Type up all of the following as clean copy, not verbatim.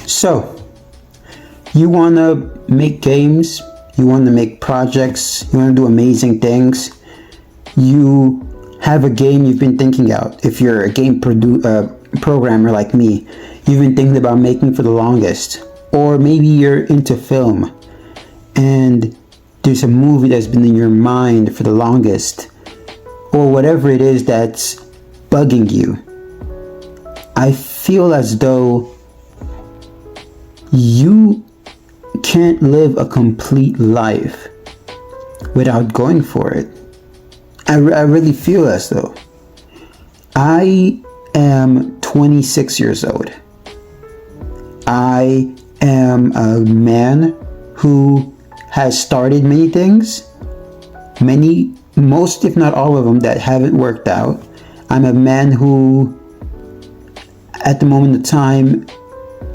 So, you want to make games, you want to make projects, you want to do amazing things. You have a game you've been thinking out. If you're a game programmer like me, you've been thinking about making for the longest. Or maybe you're into film and there's a movie that's been in your mind for the longest. Or whatever it is that's bugging you. I feel as though you can't live a complete life without going for it. I really feel as though. I am 26 years old. I am a man who has started many things, most if not all of them that haven't worked out. I'm a man who, at the moment of time,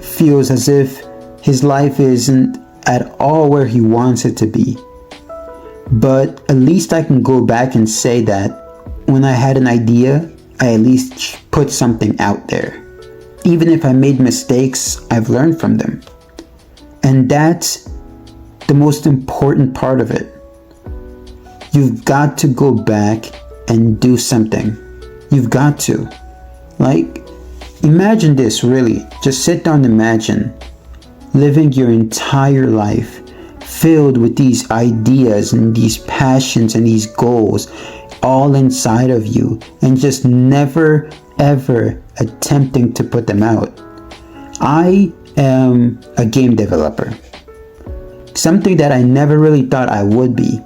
feels as if his life isn't at all where he wants it to be. But at least I can go back and say that when I had an idea, I at least put something out there. Even if I made mistakes, I've learned from them. And that's the most important part of it. You've got to go back and do something. You've got to. Like, imagine this, really. Just sit down and imagine living your entire life filled with these ideas and these passions and these goals all inside of you and just never ever attempting to put them out. I am a game developer. Something that I never really thought I would be.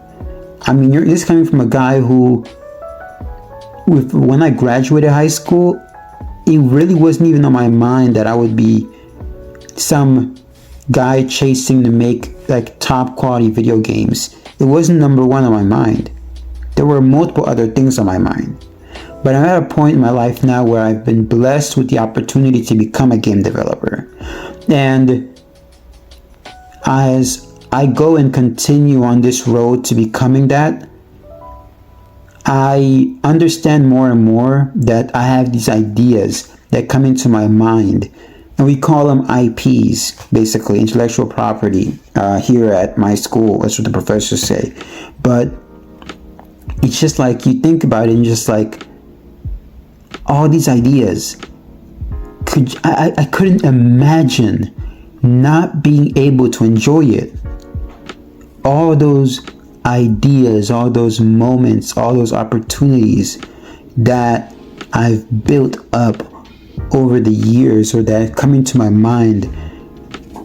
I mean, this is coming from a guy who, when I graduated high school, it really wasn't even on my mind that I would be some guy chasing to make like top quality video games. It wasn't number one on my mind. There were multiple other things on my mind. But I'm at a point in my life now where I've been blessed with the opportunity to become a game developer. And as I go and continue on this road to becoming that, I understand more and more that I have these ideas that come into my mind. And we call them IPs, basically, intellectual property, here at my school. That's what the professors say. But it's just like, you think about it and just like, all these ideas, I couldn't imagine not being able to enjoy it. All those ideas, all those moments, all those opportunities that I've built up over the years or that come into my mind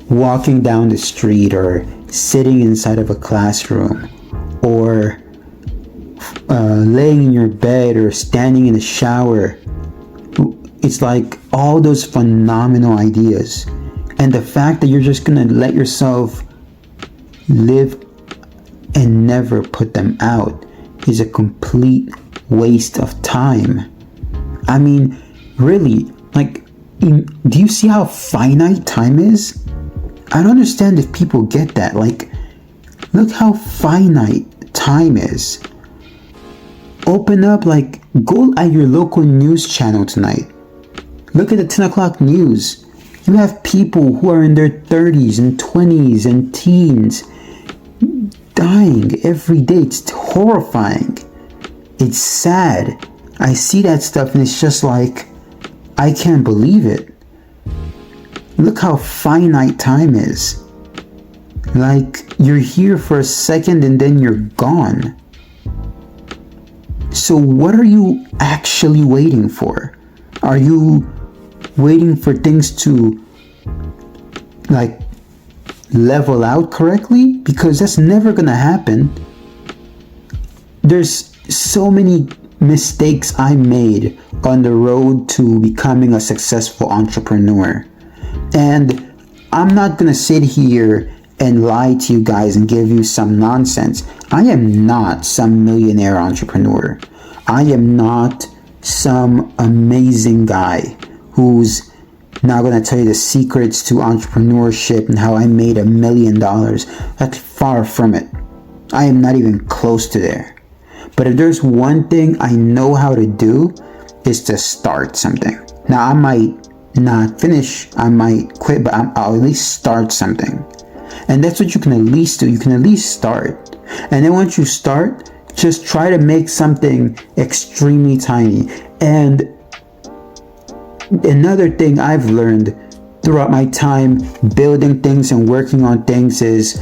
walking down the street or sitting inside of a classroom or laying in your bed or standing in the shower. It's like all those phenomenal ideas, and the fact that you're just gonna let yourself live and never put them out is a complete waste of time. I mean, really, like, do you see how finite time is? I don't understand if people get that. Like, look how finite time is. Open up, like, go at your local news channel tonight. Look at the 10 o'clock news. You have people who are in their 30s and 20s and teens dying every day. It's horrifying. It's sad. I see that stuff and it's just like, I can't believe it. Look how finite time is. Like, you're here for a second and then you're gone. So what are you actually waiting for? Are you waiting for things to, like, level out correctly? Because that's never gonna happen. There's so many mistakes I made on the road to becoming a successful entrepreneur. And I'm not gonna sit here and lie to you guys and give you some nonsense. I am not some millionaire entrepreneur. I am not some amazing guy who's now going to tell you the secrets to entrepreneurship and how I made $1 million. That's far from it. I am not even close to there. But if there's one thing I know how to do, is to start something. Now, I might not finish, I might quit, but I'll at least start something. And that's what you can at least do. You can at least start. And then once you start, just try to make something extremely tiny. And another thing I've learned throughout my time building things and working on things is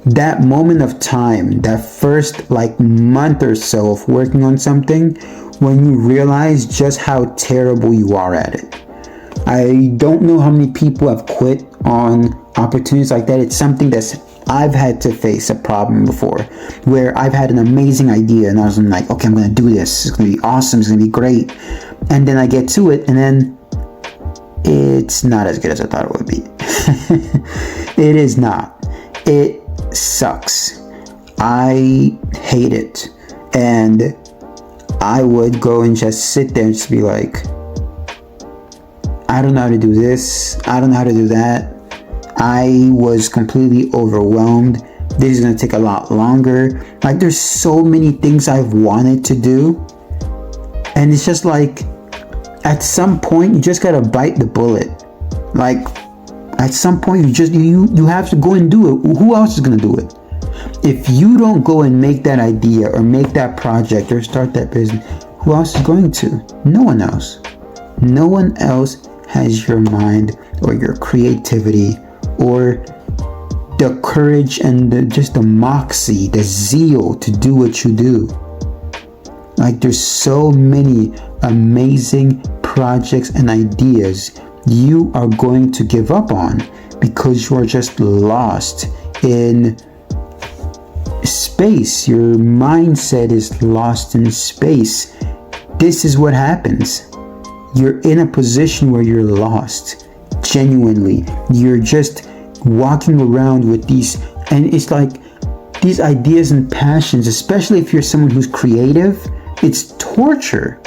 that moment of time, that first month or so of working on something, when you realize just how terrible you are at it. I don't know how many people have quit on opportunities like that. It's something that's I've had to face a problem before, where I've had an amazing idea and I was like, okay, I'm going to do this. It's going to be awesome. It's going to be great. And then I get to it and then it's not as good as I thought it would be. It is not. It sucks. I hate it. And I would go and just sit there and just be like, I don't know how to do this. I don't know how to do that. I was completely overwhelmed. This is going to take a lot longer. There's so many things I've wanted to do. And it's just at some point, you just got to bite the bullet. At some point, you have to go and do it. Who else is going to do it? If you don't go and make that idea or make that project or start that business, who else is going to? No one else. No one else has your mind or your creativity or the courage and just the moxie, the zeal to do what you do. There's so many amazing projects and ideas you are going to give up on because you are just lost in space. Your mindset is lost in space. This is what happens. You're in a position where you're lost. Genuinely. You're just walking around with these, and it's these ideas and passions, especially if you're someone who's creative, it's torture.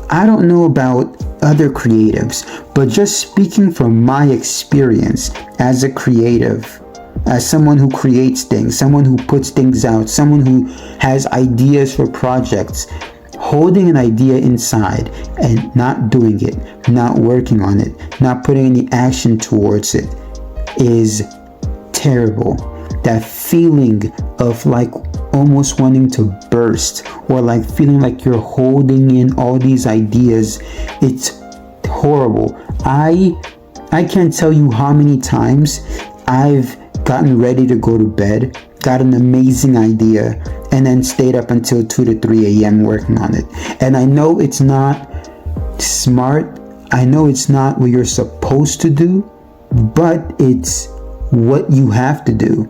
I don't know about other creatives, but just speaking from my experience as a creative, as someone who creates things, someone who puts things out, someone who has ideas for projects, holding an idea inside and not doing it, not working on it, not putting any action towards it is terrible. That feeling of almost wanting to burst, or feeling like you're holding in all these ideas, it's horrible. I can't tell you how many times I've gotten ready to go to bed, got an amazing idea, and then stayed up until 2 to 3 a.m. working on it. And I know it's not smart. I know it's not what you're supposed to do, but it's what you have to do.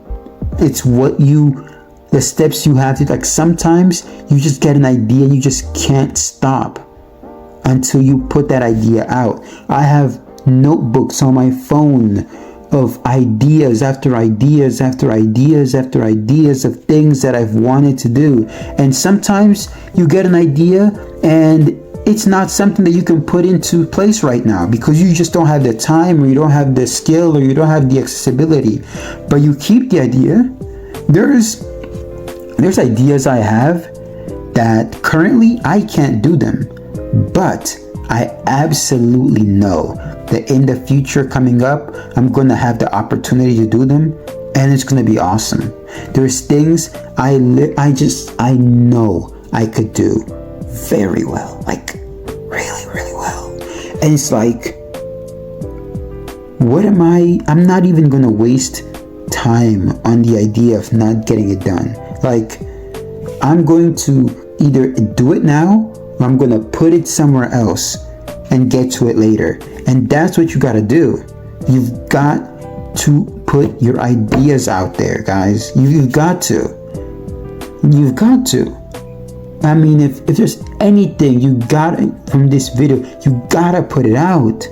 It's the steps you have to, sometimes you just get an idea and you just can't stop until you put that idea out. I have notebooks on my phone of ideas after ideas after ideas after ideas of things that I've wanted to do. And sometimes you get an idea and it's not something that you can put into place right now because you just don't have the time, or you don't have the skill, or you don't have the accessibility. But you keep the idea. There's ideas I have that currently I can't do them, but I absolutely know that in the future coming up, I'm going to have the opportunity to do them, and it's going to be awesome. There's things I know I could do very well, really, really well. And it's I'm not even going to waste time on the idea of not getting it done. I'm going to either do it now, or I'm going to put it somewhere else and get to it later. And that's what you got to do. You've got to put your ideas out there, guys. You've got to. I mean, if there's anything you got from this video, you got to put it out.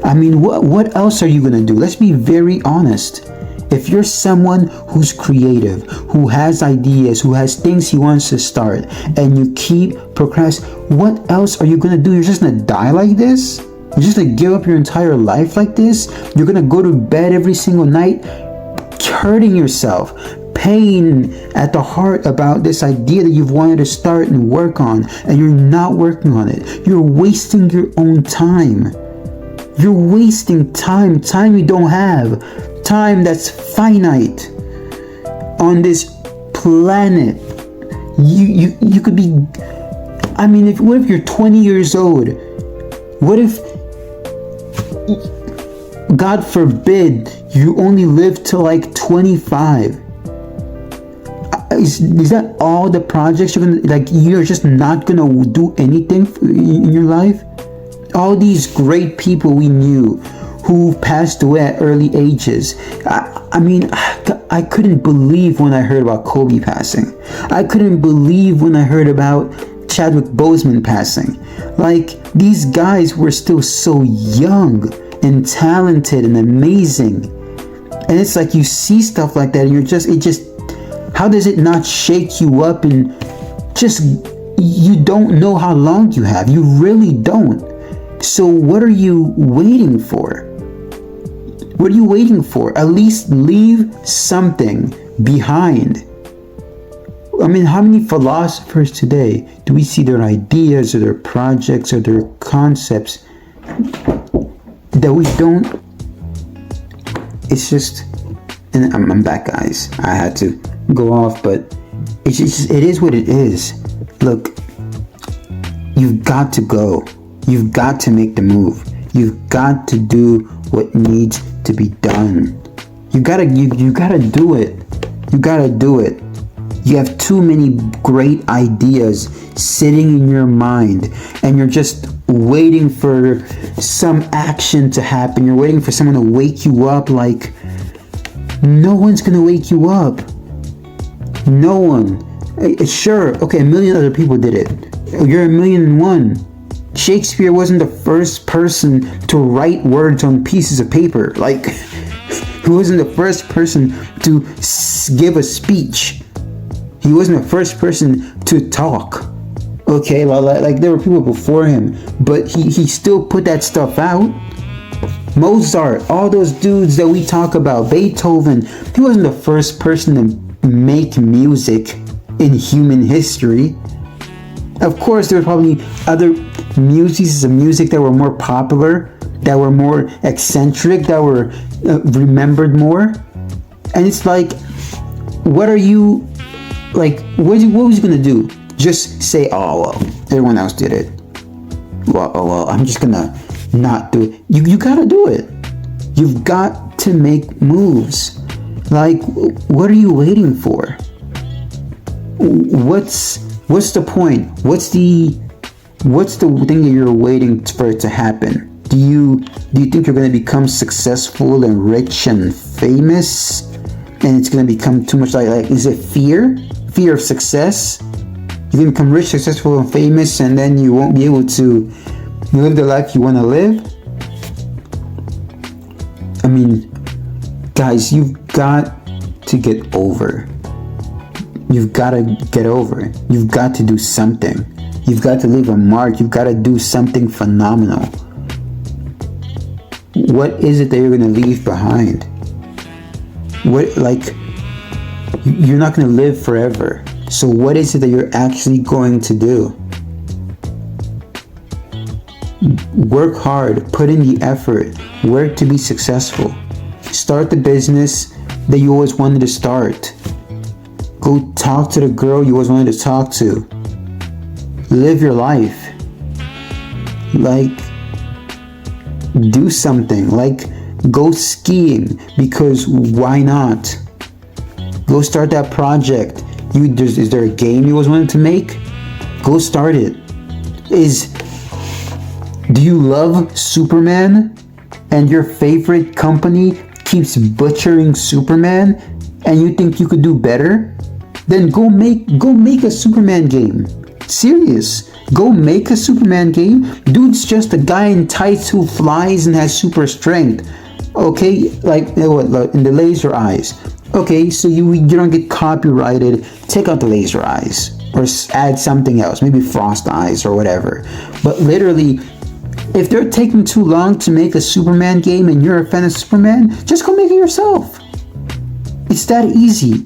I mean, what else are you going to do? Let's be very honest. If you're someone who's creative, who has ideas, who has things he wants to start, and you keep procrastinating, what else are you going to do? You're just going to die like this? You're just going to give up your entire life like this? You're going to go to bed every single night hurting yourself, pain at the heart about this idea that you've wanted to start and work on, and you're not working on it. You're wasting your own time. You're wasting time you don't have, time that's finite on this planet. You could be, I mean, what if you're 20 years old? What if, God forbid, you only live to like 25? Is that all the projects you're gonna, like, you're just not gonna do anything in your life? All these great people we knew who passed away at early ages. I mean, I couldn't believe when I heard about Kobe passing. I couldn't believe when I heard about Chadwick Boseman passing. Like, these guys were still so young and talented and amazing. And it's like you see stuff like that and how does it not shake you up and just, you don't know how long you have. You really don't. So what are you waiting for? What are you waiting for? At least leave something behind. I mean, how many philosophers today do we see their ideas or their projects or their concepts that we don't? It's just, and I'm back, guys. I had to go off, but it is what it is. Look, you've got to go. You've got to make the move. You've got to do what needs to be done. You gotta do it. You gotta do it. You have too many great ideas sitting in your mind, and you're just waiting for some action to happen. You're waiting for someone to wake you up. Like, no one's gonna wake you up. No one. Sure, okay, a million other people did it. You're 1,000,001. Shakespeare wasn't the first person to write words on pieces of paper. Like, he wasn't the first person to give a speech. He wasn't the first person to talk. Okay, well, like there were people before him, but he still put that stuff out. Mozart, all those dudes that we talk about, Beethoven, he wasn't the first person to make music in human history. Of course, there were probably other pieces of music that were more popular, that were more eccentric, that were remembered more. And it's like, what are you, like, what was you gonna do? Just say, oh, well, everyone else did it. Well, I'm just gonna not do it. You gotta do it. You've got to make moves. Like, what are you waiting for? What's the point? What's the thing that you're waiting for it to happen? Do you think you're going to become successful and rich and famous, and it's going to become too much like is it fear of success? You're going to become rich, successful, and famous, and then you won't be able to live the life you want to live? I mean, guys, you've got to get over. You've got to get over it. You've got to do something. You've got to leave a mark. You've got to do something phenomenal. What is it that you're going to leave behind? You're not going to live forever. So what is it that you're actually going to do? Work hard. Put in the effort. Work to be successful. Start the business that you always wanted to start. Go talk to the girl you always wanted to talk to. Live your life. Like, do something. Like, go skiing, because why not? Go start that project. Is there a game you always wanted to make? Go start it. Do you love Superman and your favorite company keeps butchering Superman and you think you could do better? Then go make a Superman game. Serious. Go make a Superman game. Dude's just a guy in tights who flies and has super strength. Okay, like in the laser eyes. Okay, so you don't get copyrighted. Take out the laser eyes or add something else, maybe frost eyes or whatever. But literally, if they're taking too long to make a Superman game and you're a fan of Superman, just go make it yourself. It's that easy.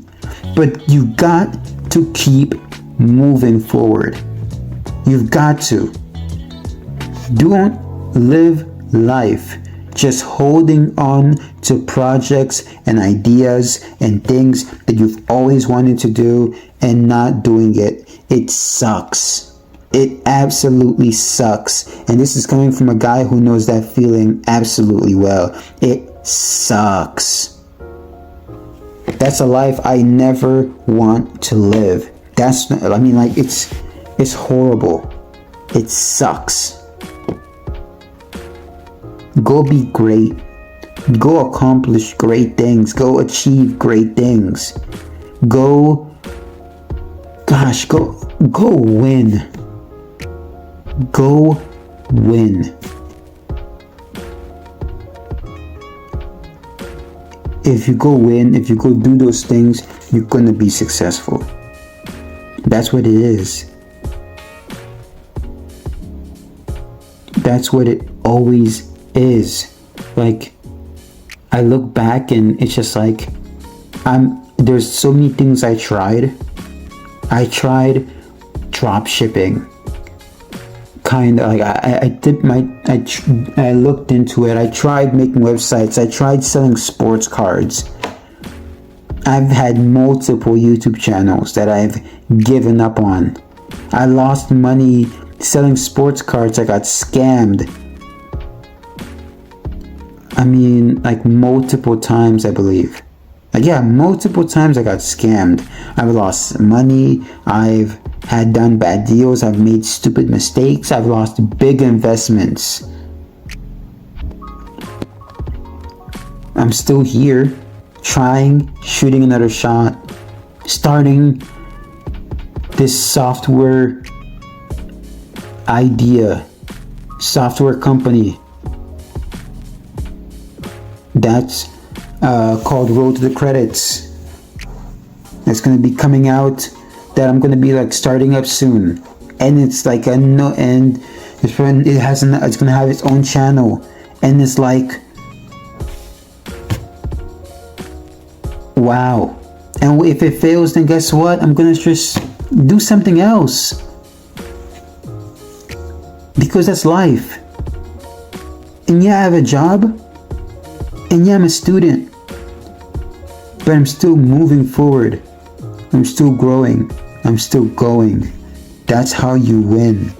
But you got to keep moving forward. You've got to. Don't live life. Just holding on to projects and ideas and things that you've always wanted to do and not doing it. It sucks. It absolutely sucks. And this is coming from a guy who knows that feeling absolutely well. It sucks. That's a life I never want to live. It's horrible. It sucks. Go be great. Go accomplish great things. Go achieve great things. Go win. Go win. If you go win, if you go do those things, you're going to be successful. That's what it is. That's what it always is. Like, I look back and it's just like, there's so many things I tried. I tried drop shipping. Kind of like I looked into it. I tried making websites. I tried selling sports cards. I've had multiple YouTube channels that I've given up on. I lost money selling sports cards. I got scammed. I mean, like multiple times, I believe. Multiple times I got scammed. I've lost money. I've had done bad deals. I've made stupid mistakes. I've lost big investments. I'm still here, trying, shooting another shot, starting this software company that's called Road to the Credits. It's going to be coming out, that I'm going to be like starting up soon, and it's like it's going to have its own channel, and it's like, wow. And if it fails, then guess what? I'm going to just do something else, because that's life. And yeah, I have a job, and yeah, I'm a student, but I'm still moving forward. I'm still growing. I'm still going. That's how you win.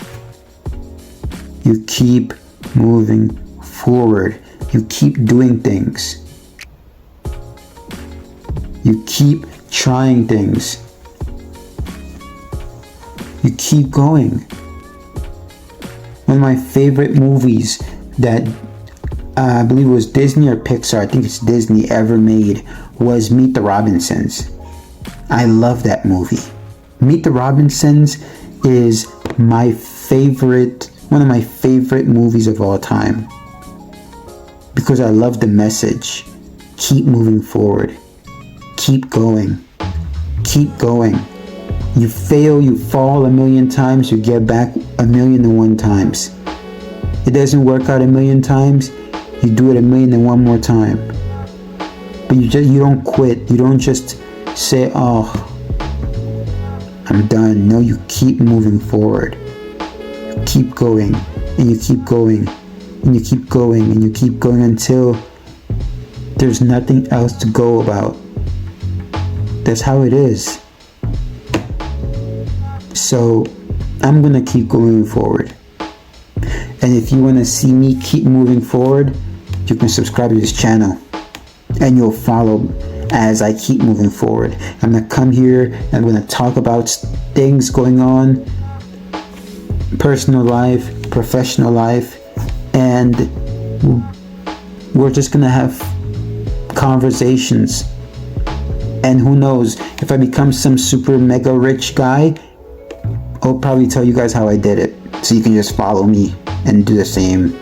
You keep moving forward. You keep doing things. You keep trying things. You keep going. One of my favorite movies that I believe it was Disney or Pixar, I think it's Disney, ever made was Meet the Robinsons. I love that movie. Meet the Robinsons is one of my favorite movies of all time, because I love the message. Keep moving forward. Keep going. Keep going. You fail, you fall 1,000,000 times, you get back 1,000,001 times. It doesn't work out 1,000,000 times, you do it 1,000,001 more time. But you don't quit. You don't just say, oh, I'm done. No, you keep moving forward. You keep going, and you keep going, and you keep going, and you keep going until there's nothing else to go about. That's how it is. So I'm gonna keep going forward. And if you want to see me keep moving forward, you can subscribe to this channel, and you'll follow as I keep moving forward. I'm gonna come here and I'm gonna talk about things going on, personal life, professional life, and we're just gonna have conversations. And who knows, if I become some super mega rich guy, I'll probably tell you guys how I did it, so you can just follow me and do the same.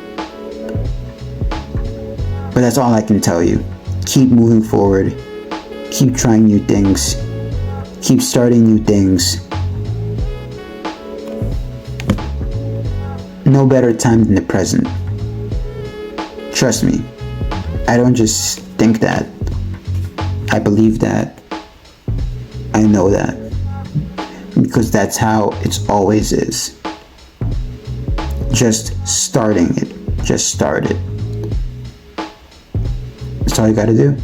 But that's all I can tell you. Keep moving forward. Keep trying new things. Keep starting new things. No better time than the present. Trust me. I don't just think that. I believe that. I know that. Because that's how it always is. Just starting it. Just start it. That's all you gotta do.